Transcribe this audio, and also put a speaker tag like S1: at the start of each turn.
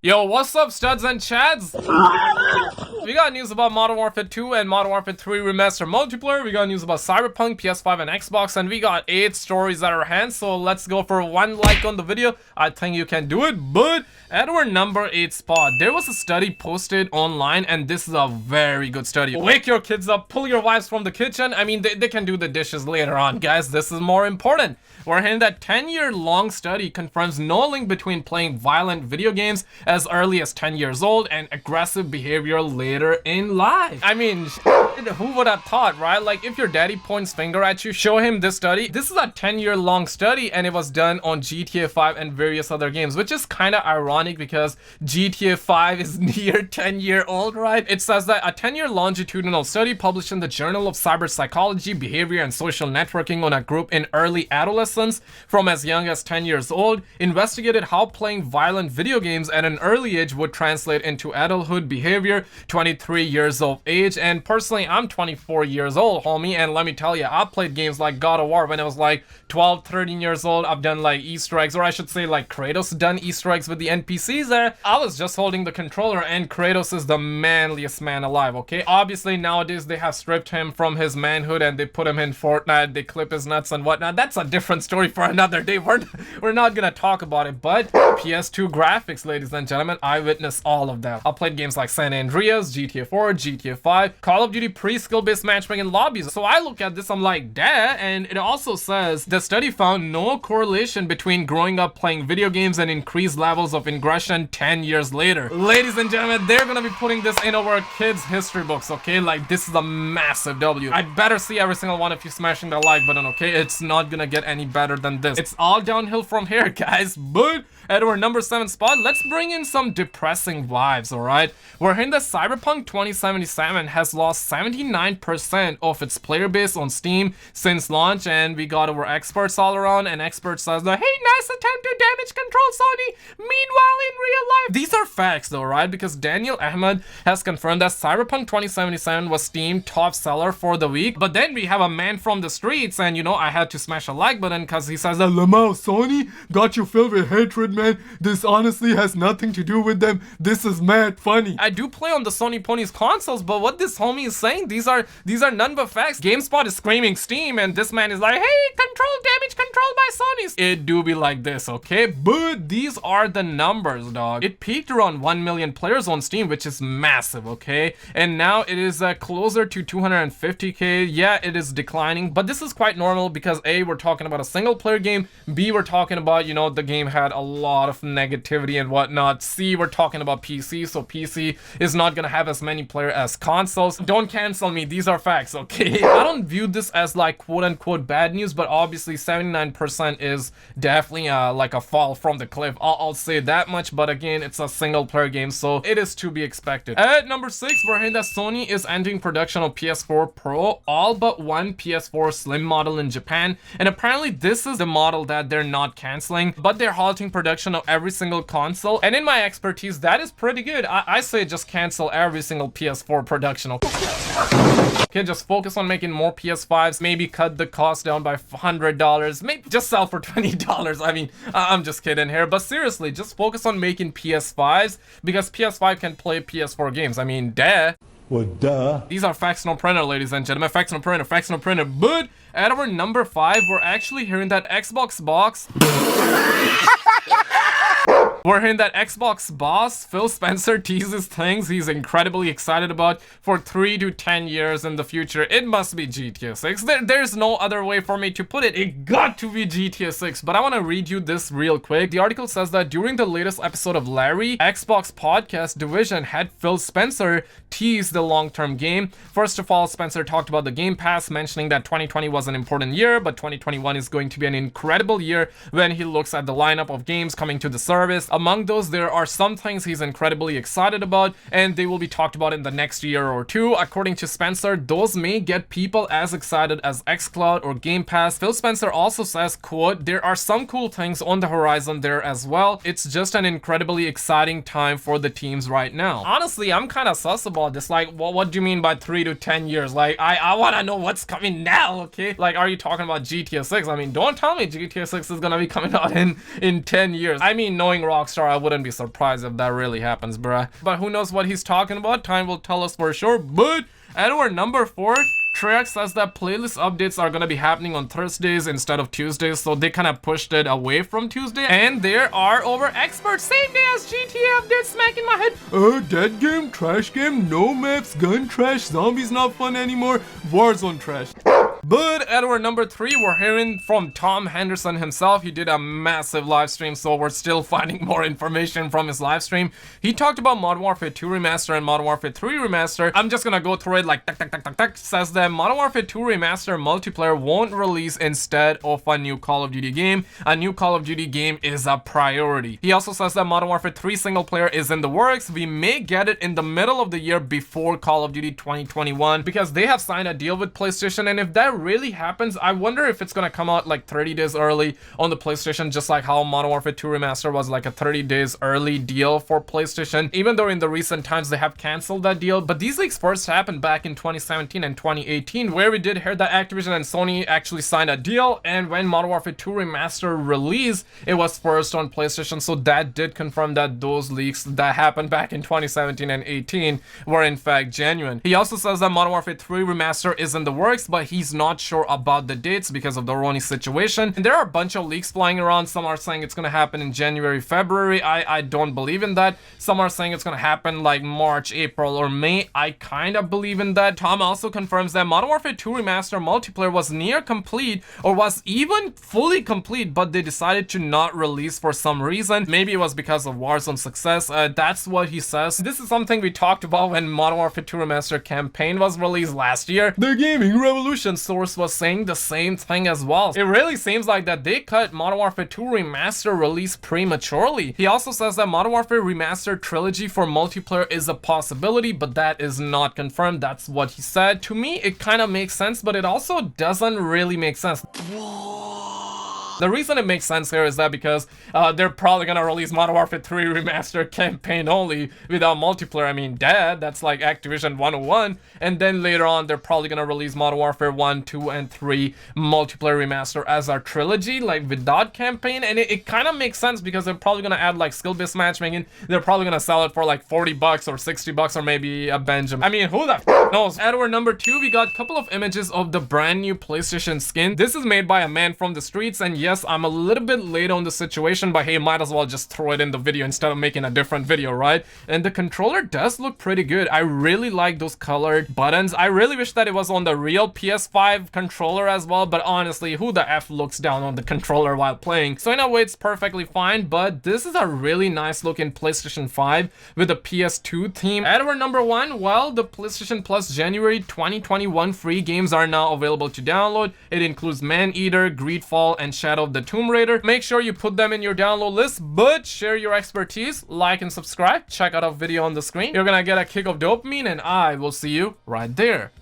S1: Yo, what's up, studs and chads? We got news about Modern Warfare 2 and Modern Warfare 3 Remastered multiplayer. We got news about Cyberpunk, PS5 and Xbox, and we got 8 stories at our hands. So let's go for 1 like on the video. I think you can do it. But at our number 8 spot, there was a study posted online, and this is a very good study. Wake your kids up, pull your wives from the kitchen. I mean, they can do the dishes later on, guys. This is more important. We're hearing that 10-year-long study confirms no link between playing violent video games as early as 10 years old and aggressive behavior later in life. I mean, who would have thought, right? Like, if your daddy points finger at you, show him this study. This is a 10-year-long study, and it was done on GTA 5 and various other games, which is kind of ironic because GTA 5 is near 10-year-old, right? It says that a 10-year longitudinal study published in the Journal of Cyber Psychology, Behavior, and Social Networking on a group in early adolescence from as young as 10 years old investigated how playing violent video games at an early age would translate into adulthood behavior. 23 years of age, and personally I'm 24 years old, homie, and let me tell you, I played games like God of War when I was like 12, 13 years old. I've done like Easter eggs, or I should say like Kratos done Easter eggs with the NPCs there. I was just holding the controller, and Kratos is the manliest man alive, okay? Obviously nowadays they have stripped him from his manhood and they put him in Fortnite, they clip his nuts and whatnot. That's a different story for another day. We're not gonna talk about it. But PS2 graphics, ladies and gentlemen, I witnessed all of that. I played games like San Andreas, GTA 4, GTA 5, Call of Duty pre-skill based matchmaking lobbies. So I look at this, I'm like, damn. And it also says the study found no correlation between growing up playing video games and increased levels of aggression 10 years later. Ladies and gentlemen, they're gonna be putting this in our kids' history books, okay? Like, this is a massive W. I better see every single one of you smashing the like button, okay? It's not gonna get any better than this. It's all downhill from here, guys. But at our number 7 spot, let's bring in some depressing vibes, alright? We're hearing that Cyberpunk 2077 has lost 79% of its player base on Steam since launch, and we got our experts all around, and expert says that, hey, nice attempt to damage control, Sony. Meanwhile, in real life, these are facts though, right? Because Daniel Ahmed has confirmed that Cyberpunk 2077 was Steam top seller for the week. But then we have a man from the streets, and you know, I had to smash a like button because he says that, Lamau, Sony got you filled with hatred, man. This honestly has nothing to do with them. This is mad funny. I do play on the Sony Ponies consoles, but what this homie is saying, these are none but facts. GameSpot is screaming Steam, and this man is like, hey, control damage controlled by Sony's. It do be like this, okay? But these are the numbers, dog. It peaked around 1 million players on Steam, which is massive, okay? And now it is closer to 250k. Yeah, it is declining, but this is quite normal because A, we're talking about a single player game. B, we're talking about, you know, the game had a lot of negativity and whatnot. C, we're talking about PC, so PC is not gonna have as many players as consoles. Don't cancel me, these are facts, okay? I don't view this as like quote-unquote bad news, but obviously 79% is definitely like a fall from the cliff. I'll say that much, but again, it's a single player game, so it is to be expected. At number 6, we're hearing that Sony is ending production of PS4 Pro, all but one PS4 Slim model in Japan, and apparently this is the model that they're not canceling, but they're halting production of every single console. And in my expertise, that is pretty good. I say just cancel every single PS4 production. Okay, just focus on making more PS5s, maybe cut the cost down by $100, maybe just sell for $20. I mean, I'm just kidding here, but seriously, just focus on making PS5s because PS5 can play PS4 games. I mean, duh.
S2: Well, duh.
S1: These are facts no printer, ladies and gentlemen. Facts no printer, facts no printer. But at our number 5, we're actually hearing that Xbox box. We're hearing that Xbox boss Phil Spencer teases things he's incredibly excited about for 3 to 10 years in the future. It must be GTA 6. There's no other way for me to put it. It got to be GTA 6. But I want to read you this real quick. The article says that during the latest episode of Larry, Xbox podcast division head Phil Spencer teased the long-term game. First of all, Spencer talked about the Game Pass, mentioning that 2020 was an important year, but 2021 is going to be an incredible year when he looks at the lineup of games coming to the service. Among those, there are some things he's incredibly excited about, and they will be talked about in the next year or two. According to Spencer, those may get people as excited as xCloud or Game Pass. Phil Spencer also says, quote, there are some cool things on the horizon there as well. It's just an incredibly exciting time for the teams right now. Honestly, I'm kind of sus about this. Like, what do you mean by 3 to 10 years? Like, I want to know what's coming now, okay? Like, are you talking about GTA 6? I mean, don't tell me GTA 6 is gonna be coming out in 10 years. I mean, knowing Rockstar Rockstar, I wouldn't be surprised if that really happens, bruh. But who knows what he's talking about? Time will tell us for sure. But at our number 4, Treyarch says that playlist updates are gonna be happening on Thursdays instead of Tuesdays, so they kind of pushed it away from Tuesday. And there are over experts same day as GTA updates smacking my head. Dead game, trash game, no maps, gun trash, zombies not fun anymore, Warzone trash. But at our number 3, we're hearing from Tom Henderson himself. He did a massive live stream, so we're still finding more information from his live stream. He talked about Modern Warfare 2 Remaster and Modern Warfare 3 Remaster. I'm just gonna go through it like tuck. Says that Modern Warfare 2 Remaster multiplayer won't release instead of a new Call of Duty game. A new Call of Duty game is a priority. He also says that Modern Warfare 3 single player is in the works. We may get it in the middle of the year before Call of Duty 2021 because they have signed a deal with PlayStation, and if that really happens, I wonder if it's gonna come out like 30 days early on the PlayStation, just like how Modern Warfare 2 Remaster was like a 30 days early deal for PlayStation, even though in the recent times they have canceled that deal. But these leaks first happened back in 2017 and 2018, where we did hear that Activision and Sony actually signed a deal, and when Modern Warfare 2 Remaster released, it was first on PlayStation, so that did confirm that those leaks that happened back in 2017 and 18 were in fact genuine. He also says that Modern Warfare 3 Remaster is in the works, but he's not sure about the dates because of the Ronnie situation. And there are a bunch of leaks flying around. Some are saying it's gonna happen in January, February. I don't believe in that. Some are saying it's gonna happen like March, April, or May. I kind of believe in that. Tom also confirms that Modern Warfare 2 Remaster multiplayer was near complete or was even fully complete, but they decided to not release for some reason. Maybe it was because of Warzone success. That's what he says. This is something we talked about when Modern Warfare 2 Remaster campaign was released last year. The Gaming Revolution source was saying the same thing as well. It really seems like that they cut Modern Warfare 2 Remaster release prematurely. He also says that Modern Warfare Remastered trilogy for multiplayer is a possibility, but that is not confirmed. That's what he said. To me, it kind of makes sense, but it also doesn't really make sense. The reason it makes sense here is that because they're probably gonna release Modern Warfare 3 Remastered campaign only without multiplayer. I mean, that's like Activision 101. And then later on, they're probably gonna release Modern Warfare 1, 2, and 3 multiplayer remaster as our trilogy, like without campaign. And it kind of makes sense because they're probably gonna add like skill-based matchmaking. They're probably gonna sell it for like $40 or $60 or maybe a Benjamin. I mean, who the f knows? At our number 2, we got a couple of images of the brand new PlayStation skin. This is made by a man from the streets, and yes, I'm a little bit late on the situation, but hey, might as well just throw it in the video instead of making a different video, right? And the controller does look pretty good. I really like those colored buttons. I really wish that it was on the real PS5 controller as well, but honestly, who the F looks down on the controller while playing? So in a way, it's perfectly fine, but this is a really nice looking PlayStation 5 with a PS2 theme. At our number 1, well, the PlayStation Plus January 2021 free games are now available to download. It includes Man-Eater, Greedfall, and Shadow of the Tomb Raider. Make sure you put them in your download list, but share your expertise, like and subscribe. Check out our video on the screen. You're gonna get a kick of dopamine, and I will see you right there.